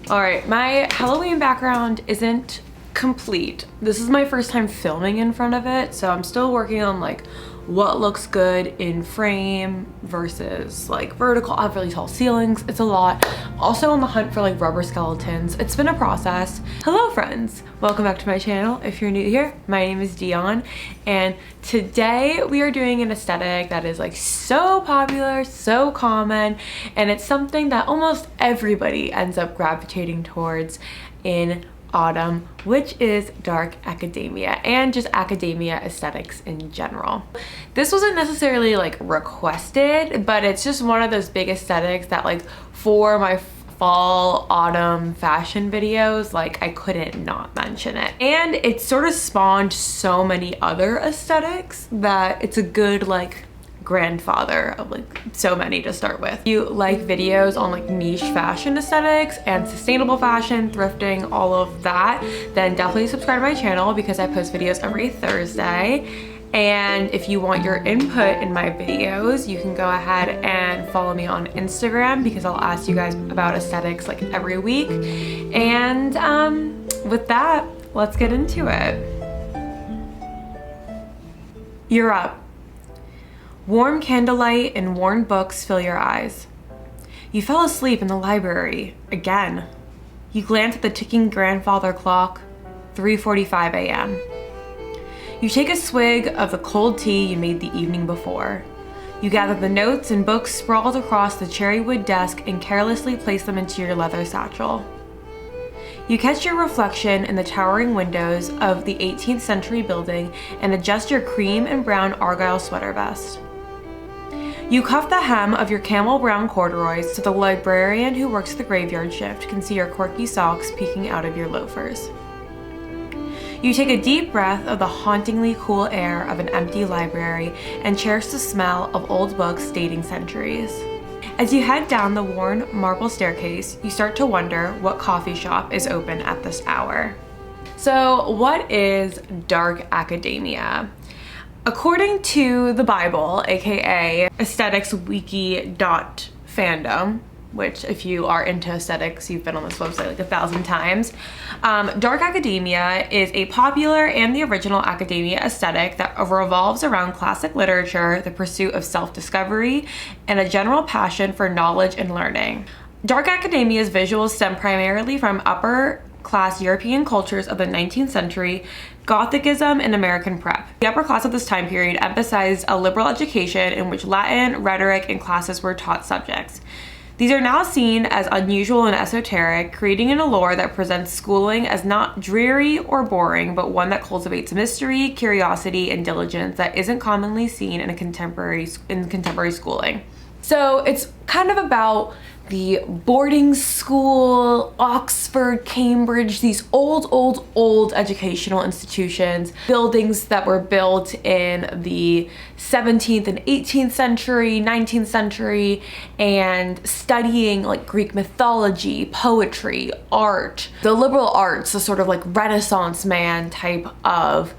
All right, my Halloween background isn't complete. This is my first time filming in front of it, so I'm still working on like what looks good in frame versus like vertical. I have really tall ceilings. It's a lot. Also on the hunt for like rubber skeletons. It's been a process. Hello friends, welcome back to my channel. If you're new here, my name is Dion, and today we are doing an aesthetic that is like so popular, so common, and it's something that almost everybody ends up gravitating towards in autumn, which is dark academia and just academia aesthetics in general. This wasn't necessarily like requested, but it's just one of those big aesthetics that like for my fall autumn fashion videos, like I couldn't not mention it. And it sort of spawned so many other aesthetics that it's a good like grandfather of like so many to start with. If you like videos on like niche fashion aesthetics and sustainable fashion, thrifting, all of that, then definitely subscribe to my channel because I post videos every Thursday. And if you want your input in my videos, you can go ahead and follow me on Instagram because I'll ask you guys about aesthetics like every week. And with that, let's get into it. You're up. Warm candlelight and worn books fill your eyes. You fell asleep in the library, again. You glance at the ticking grandfather clock, 3:45 a.m. You take a swig of the cold tea you made the evening before. You gather the notes and books sprawled across the cherrywood desk and carelessly place them into your leather satchel. You catch your reflection in the towering windows of the 18th century building and adjust your cream and brown argyle sweater vest. You cuff the hem of your camel brown corduroys so the librarian who works the graveyard shift can see your quirky socks peeking out of your loafers. You take a deep breath of the hauntingly cool air of an empty library and cherish the smell of old books dating centuries. As you head down the worn marble staircase, you start to wonder what coffee shop is open at this hour. So, what is dark academia? According to the Bible, aka aestheticswiki.fandom, which if you are into aesthetics, you've been on this website like 1,000 times. Dark academia is a popular and the original academia aesthetic that revolves around classic literature, the pursuit of self-discovery, and a general passion for knowledge and learning. Dark academia's visuals stem primarily from upper-class European cultures of the 19th century, Gothicism, and American prep. The upper class of this time period emphasized a liberal education in which Latin, rhetoric, and classes were taught subjects. These are now seen as unusual and esoteric, creating an allure that presents schooling as not dreary or boring, but one that cultivates mystery, curiosity, and diligence that isn't commonly seen in contemporary schooling. So it's kind of about the boarding school, Oxford, Cambridge, these old educational institutions, buildings that were built in the 17th and 18th century, 19th century, and studying like Greek mythology, poetry, art, the liberal arts, the sort of like Renaissance man type of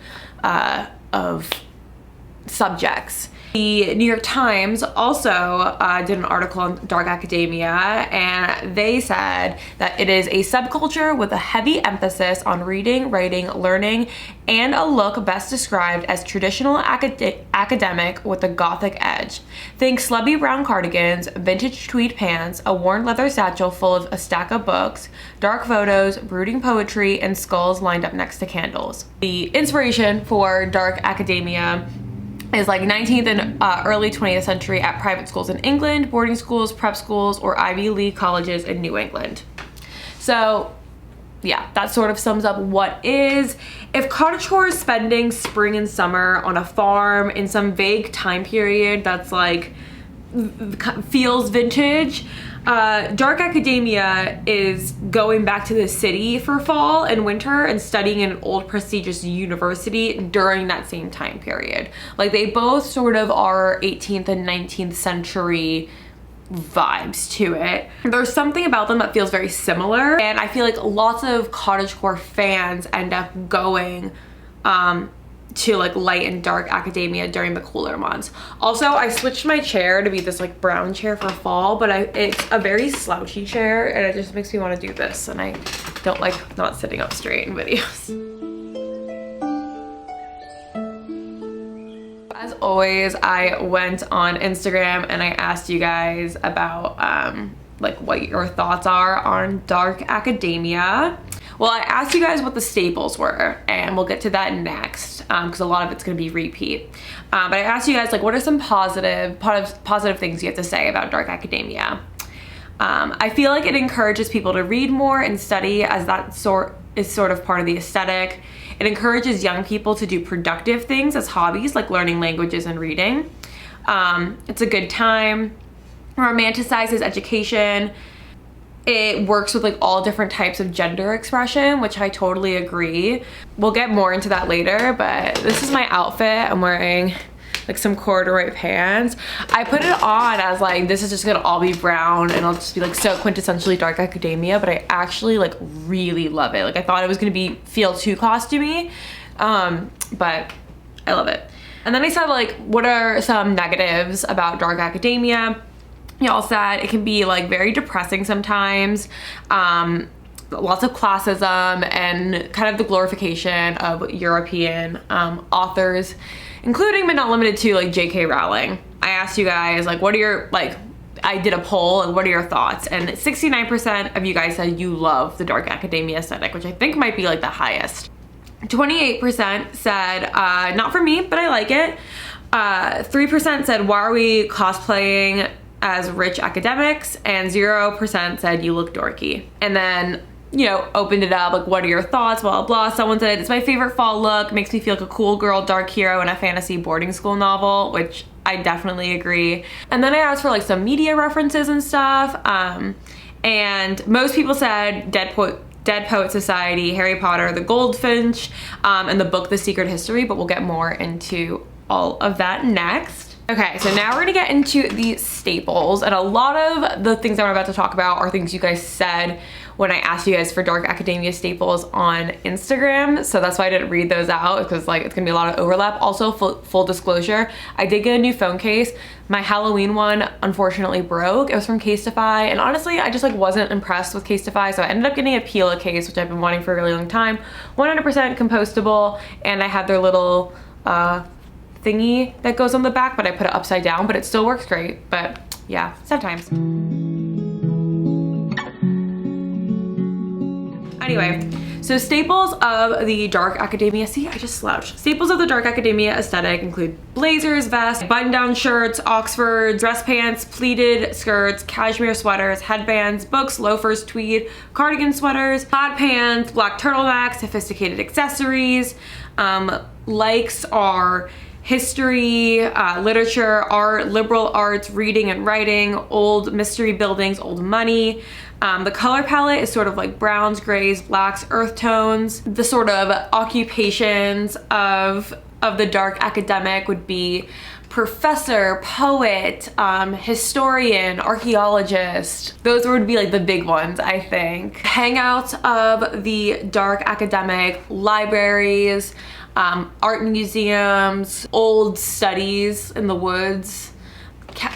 subjects. The New York Times also did an article on dark academia, and they said that it is a subculture with a heavy emphasis on reading, writing, learning, and a look best described as traditional academic with a gothic edge. Think slubby brown cardigans, vintage tweed pants, a worn leather satchel full of a stack of books, dark photos, brooding poetry, and skulls lined up next to candles. The inspiration for dark academia is like 19th and early 20th century at private schools in England, boarding schools, prep schools, or Ivy League colleges in New England. So yeah, that sort of sums up what is. If cottagecore is spending spring and summer on a farm in some vague time period that's like feels vintage, dark academia is going back to the city for fall and winter and studying in an old prestigious university during that same time period. Like they both sort of are 18th and 19th century vibes to it. There's something about them that feels very similar, and I feel like lots of cottagecore fans end up going to like light and dark academia during the cooler months. Also, I switched my chair to be this like brown chair for fall, but it's a very slouchy chair and it just makes me want to do this, and I don't like not sitting up straight in videos. As always, I went on Instagram and I asked you guys about like what your thoughts are on dark academia. Well, I asked you guys what the staples were, and we'll get to that next because a lot of it's going to be repeat. But I asked you guys, like, what are some positive things you have to say about dark academia? I feel like it encourages people to read more and study, as that is sort of part of the aesthetic. It encourages young people to do productive things as hobbies, like learning languages and reading. It's a good time. Romanticizes education. It works with like all different types of gender expression, which I totally agree. We'll get more into that later, but this is my outfit. I'm wearing like some corduroy pants. I put it on as like, this is just gonna all be brown and I'll just be like so quintessentially dark academia, but I actually like really love it. Like I thought it was gonna feel too costumey, but I love it. And then I said like, what are some negatives about dark academia? Y'all said it can be like very depressing sometimes, lots of classism and kind of the glorification of European authors, including but not limited to like J.K. Rowling. I asked you guys like, what are your, like, I did a poll and what are your thoughts? And 69% of you guys said you love the dark academia aesthetic, which I think might be like the highest. 28% said, not for me, but I like it. 3% said, why are we cosplaying as rich academics? And 0% said you look dorky. And then, you know, opened it up like, what are your thoughts, blah, blah, blah. Someone said it's my favorite fall look, makes me feel like a cool girl dark hero in a fantasy boarding school novel, which I definitely agree. And then I asked for like some media references and stuff, and most people said Dead Poet Society, Harry Potter, The Goldfinch, and the book The Secret History, but we'll get more into all of that next. Okay, so now we're gonna get into the staples, and a lot of the things I'm about to talk about are things you guys said when I asked you guys for dark academia staples on Instagram, so that's why I didn't read those out, because like it's gonna be a lot of overlap. Also, full disclosure, I did get a new phone case. My Halloween one unfortunately broke. It was from Casetify, and honestly, I just like wasn't impressed with Casetify, so I ended up getting a Pila case, which I've been wanting for a really long time. 100% compostable, and I had their little thingy that goes on the back, but I put it upside down, but it still works great. But yeah, sometimes. Anyway, so staples of the dark academia, see, I just slouched. Staples of the dark academia aesthetic include blazers, vests, button-down shirts, Oxfords, dress pants, pleated skirts, cashmere sweaters, headbands, books, loafers, tweed, cardigan sweaters, plaid pants, black turtlenecks, sophisticated accessories. Likes are history, literature, art, liberal arts, reading and writing, old mystery buildings, old money. The color palette is sort of like browns, grays, blacks, earth tones. The sort of occupations of the dark academic would be professor, poet, historian, archaeologist. Those would be like the big ones, I think. Hangouts of the dark academic, libraries, art museums, old studies in the woods,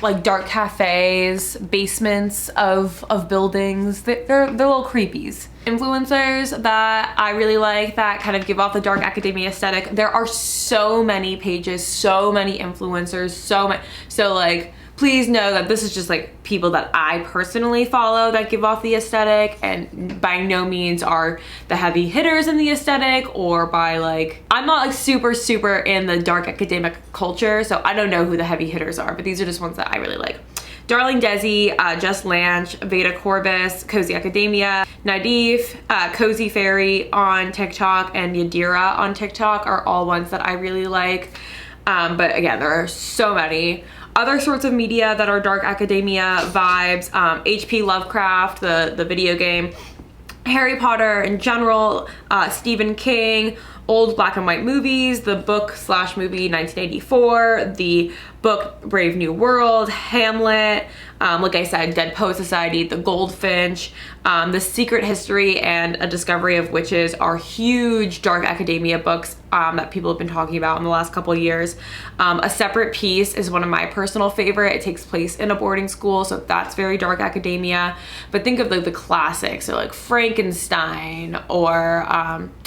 like dark cafes, basements of buildings. They're little creepies. Influencers that I really like that kind of give off the dark academia aesthetic. There are so many pages, so many influencers, so like, please know that this is just like people that I personally follow that give off the aesthetic, and by no means are the heavy hitters in the aesthetic, or by like, I'm not like super in the dark academic culture, so I don't know who the heavy hitters are, but these are just ones that I really like. Darling Desi, Just Lanch, Veda Corvus, Cozy Academia, Nadif, Cozy Fairy on TikTok, and Yadira on TikTok are all ones that I really like. But again, there are so many. Other sorts of media that are dark academia vibes, H.P. Lovecraft, the video game, Harry Potter in general, Stephen King, old black and white movies, the book/movie 1984, the book Brave New World, Hamlet, like I said, Dead Poet Society, The Goldfinch, The Secret History and A Discovery of Witches are huge dark academia books that people have been talking about in the last couple of years. A Separate Piece is one of my personal favorite. It takes place in a boarding school, so that's very dark academia. But think of like the classics, so like Frankenstein or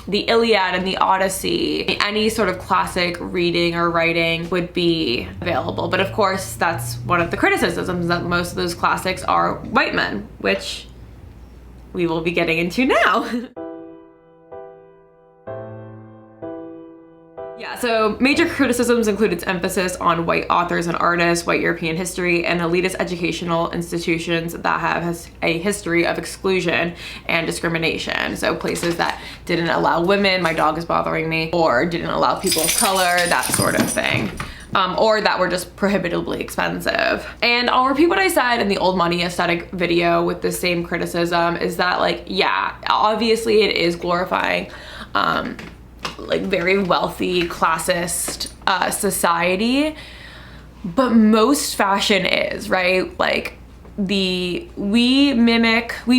the Iliad and the Odyssey. Any sort of classic reading or writing would be available. But of course, that's one of the criticisms, that most of those classics are white men, which we will be getting into now. Yeah, so major criticisms include its emphasis on white authors and artists, white European history, and elitist educational institutions that have a history of exclusion and discrimination. So places that didn't allow women, my dog is bothering me, or didn't allow people of color, that sort of thing. Or that were just prohibitively expensive. And I'll repeat what I said in the old money aesthetic video with the same criticism, is that like, yeah, obviously it is glorifying like very wealthy classist society, but most fashion is, right? Like we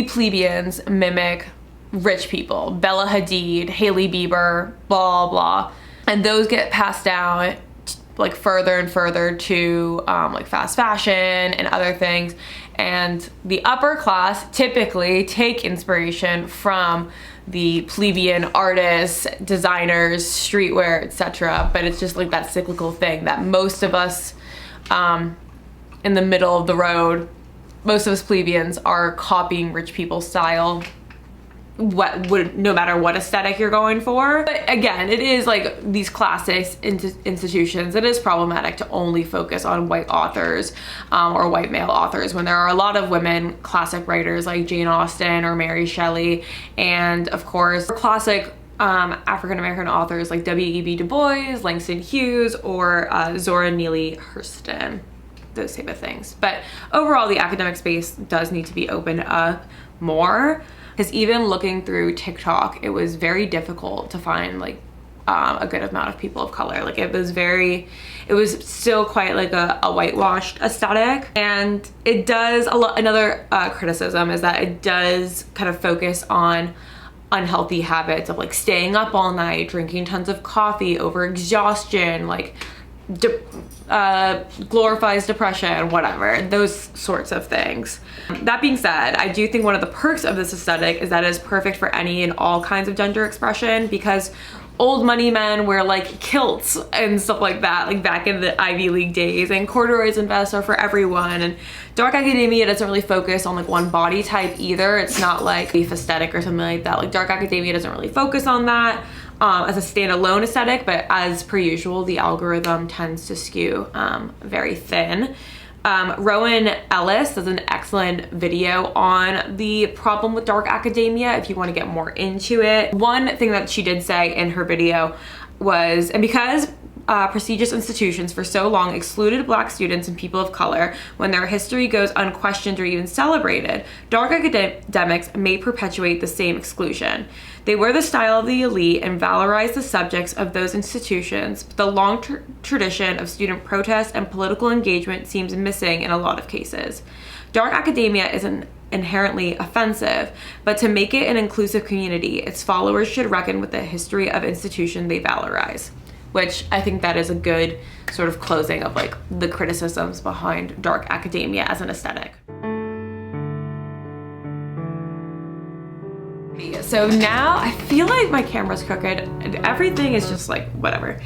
plebeians mimic rich people, Bella Hadid, Hailey Bieber, blah blah, and those get passed down like further and further to like fast fashion and other things. And the upper class typically take inspiration from the plebeian artists, designers, streetwear, etc. But it's just like that cyclical thing that most of us in the middle of the road, most of us plebeians are copying rich people's style, no matter what aesthetic you're going for. But again, it is like these classics institutions, it is problematic to only focus on white authors or white male authors when there are a lot of women classic writers like Jane Austen or Mary Shelley, and of course classic African-American authors like W.E.B. Du Bois, Langston Hughes, or Zora Neale Hurston, those type of things. But overall, the academic space does need to be opened up more. Because even looking through TikTok, it was very difficult to find like a good amount of people of color. Like it was still quite like a whitewashed aesthetic. And it does another criticism is that it does kind of focus on unhealthy habits of like staying up all night, drinking tons of coffee, over exhaustion, like glorifies depression, whatever, those sorts of things. That being said, I do think one of the perks of this aesthetic is that it is perfect for any and all kinds of gender expression, because old money men wear like kilts and stuff like that, like back in the Ivy League days, and corduroys and vests are for everyone. And dark academia doesn't really focus on like one body type either. It's not like beef aesthetic or something like that. Like dark academia doesn't really focus on that as a standalone aesthetic, but as per usual, the algorithm tends to skew very thin. Rowan Ellis does an excellent video on the problem with dark academia if you want to get more into it. One thing that she did say in her video was, and because prestigious institutions for so long excluded Black students and people of color when their history goes unquestioned or even celebrated, dark academics may perpetuate the same exclusion. They wear the style of the elite and valorize the subjects of those institutions, but the long tradition of student protest and political engagement seems missing in a lot of cases. Dark academia isn't inherently offensive, but to make it an inclusive community, its followers should reckon with the history of institution they valorize. Which I think that is a good sort of closing of like the criticisms behind dark academia as an aesthetic. So now I feel like my camera's crooked and everything is just like whatever.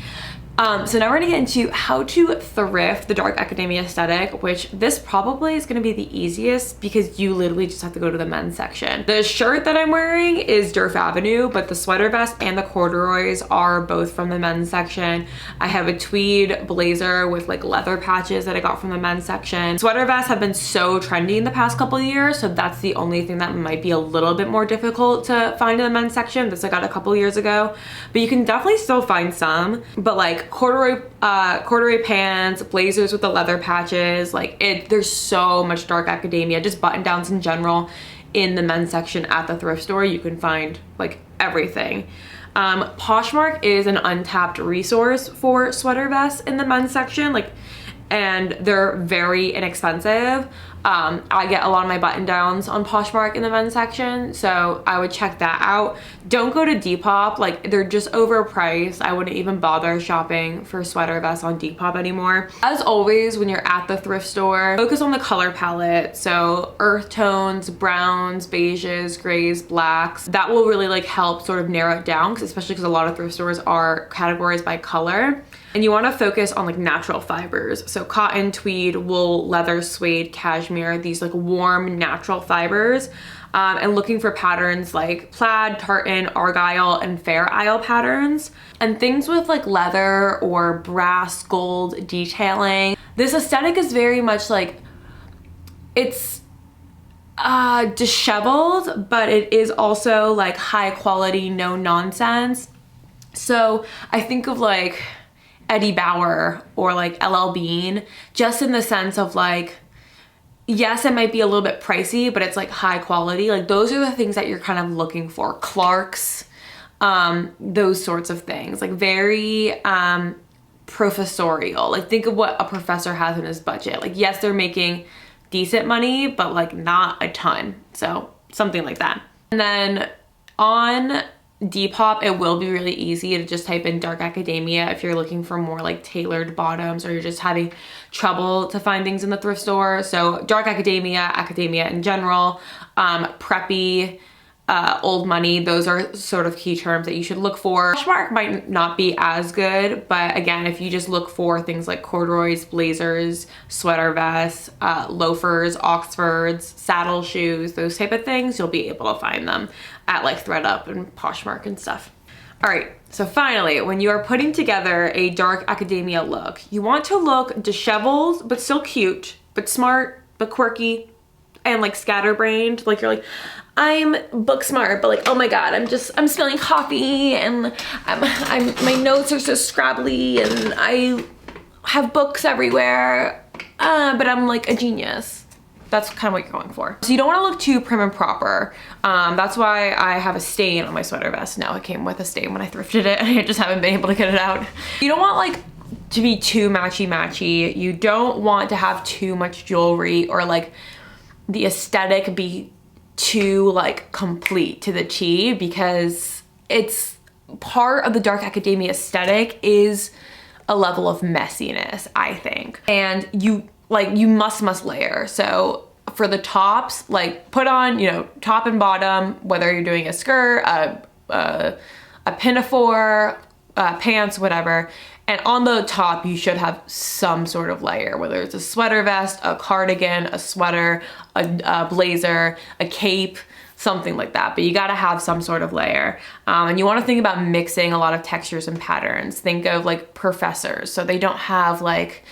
So now we're gonna get into how to thrift the dark academia aesthetic, which this probably is gonna be the easiest because you literally just have to go to the men's section. The shirt that I'm wearing is Durf Avenue, but the sweater vest and the corduroys are both from the men's section. I have a tweed blazer with like leather patches that I got from the men's section. Sweater vests have been so trendy in the past couple of years, so that's the only thing that might be a little bit more difficult to find in the men's section. This I got a couple years ago, but you can definitely still find some. But like corduroy pants, blazers with the leather patches, like there's so much dark academia, just button downs in general in the men's section at the thrift store. You can find like everything. Poshmark is an untapped resource for sweater vests in the men's section. Like and they're very inexpensive. I get a lot of my button downs on Poshmark in the men's section, so I would check that out. Don't go to Depop, like they're just overpriced. I wouldn't even bother shopping for sweater vests on Depop anymore. As always, when you're at the thrift store, focus on the color palette. So earth tones, browns, beiges, grays, blacks. That will really like help sort of narrow it down, especially because a lot of thrift stores are categorized by color. And you want to focus on like natural fibers. So cotton, tweed, wool, leather, suede, cashmere, these like warm natural fibers. And looking for patterns like plaid, tartan, argyle, and fair isle patterns. And things with like leather or brass, gold detailing. This aesthetic is very much like, it's disheveled, but it is also like high quality, no nonsense. So I think of like Eddie Bauer or like LL Bean, just in the sense of like, yes, it might be a little bit pricey, but it's like high quality. Like those are the things that you're kind of looking for. Clark's, those sorts of things, like very professorial. Like think of what a professor has in his budget. Like yes, they're making decent money, but like not a ton. So something like that. And then on Depop, it will be really easy to just type in dark academia if you're looking for more like tailored bottoms, or you're just having trouble to find things in the thrift store. So dark academia, academia in general, preppy, old money, those are sort of key terms that you should look for. Poshmark might not be as good, but again, if you just look for things like corduroys, blazers, sweater vests, loafers, Oxfords, saddle shoes, those type of things, you'll be able to find them at like ThredUp and Poshmark and stuff. All right, so finally, when you are putting together a dark academia look, you want to look disheveled, but still cute, but smart, but quirky, and like scatterbrained. Like you're like, I'm book smart, but like, oh my God, I'm spilling coffee, and my notes are so scrabbly, and I have books everywhere, but I'm like a genius. That's kind of what you're going for. So you don't want to look too prim and proper. That's why I have a stain on my sweater vest now. It came with a stain when I thrifted it, and I just haven't been able to get it out. You don't want like to be too matchy-matchy. You don't want to have too much jewelry, or like the aesthetic be too like complete to the T, because it's part of the dark academia aesthetic is a level of messiness, I think. And you must layer. So for the tops, like put on, you know, top and bottom, whether you're doing a skirt, a pinafore, pants, whatever. And on the top, you should have some sort of layer, whether it's a sweater vest, a cardigan, a sweater, a blazer, a cape, something like that. But you gotta have some sort of layer. And you wanna think about mixing a lot of textures and patterns. Think of like professors. So they don't have like,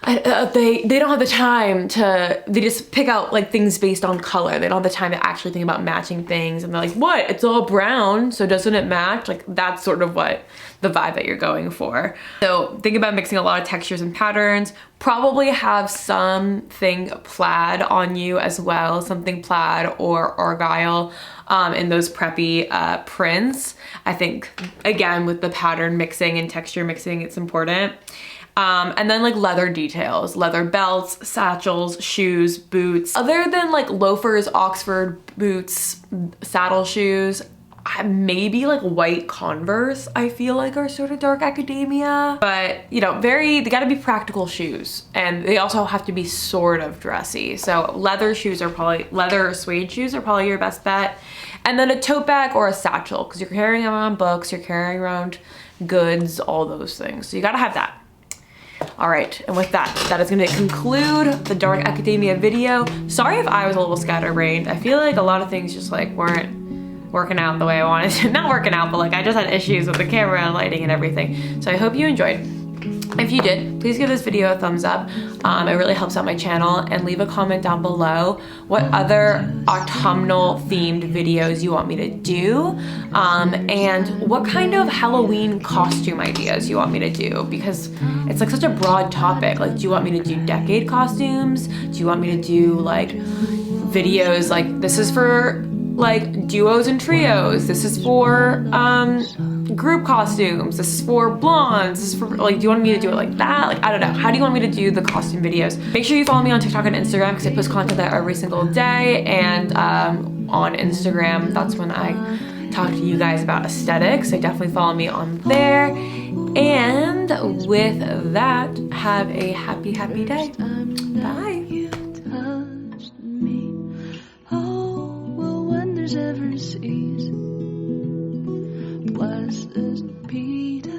they don't have the time to, they just pick out like things based on color. They don't have the time to actually think about matching things, and they're like, what, it's all brown, so doesn't it match? Like that's sort of what the vibe that you're going for. So think about mixing a lot of textures and patterns. Probably have something plaid on you as well, something plaid or argyle in those preppy prints. I think again, with the pattern mixing and texture mixing, it's important. And then like leather details, leather belts, satchels, shoes, boots. Other than like loafers, Oxford boots, saddle shoes, maybe like white Converse, I feel like are sort of dark academia. But you know, they gotta be practical shoes, and they also have to be sort of dressy. So leather or suede shoes are probably your best bet. And then a tote bag or a satchel, because you're carrying around books, you're carrying around goods, all those things. So you gotta have that. All right, and with that is gonna conclude the dark academia video. Sorry if I was a little scatterbrained. I feel like a lot of things just like weren't working out the way I wanted to. Not working out, but like I just had issues with the camera and lighting and everything. So I hope you enjoyed. If you did, please give this video a thumbs up. It really helps out my channel, and leave a comment down below what other autumnal themed videos you want me to do, and what kind of Halloween costume ideas you want me to do, because it's like such a broad topic. Like, do you want me to do decade costumes? Do you want me to do like videos like this is for like duos and trios? This is for group costumes, this is for blondes, this is for, like, do you want me to do it like that? Like, I don't know. How do you want me to do the costume videos? Make sure you follow me on TikTok and Instagram because I post content there every single day. And on Instagram, that's when I talk to you guys about aesthetics. So definitely follow me on there. And with that, have a happy, happy day. Bye. Ever cease. Blessed be the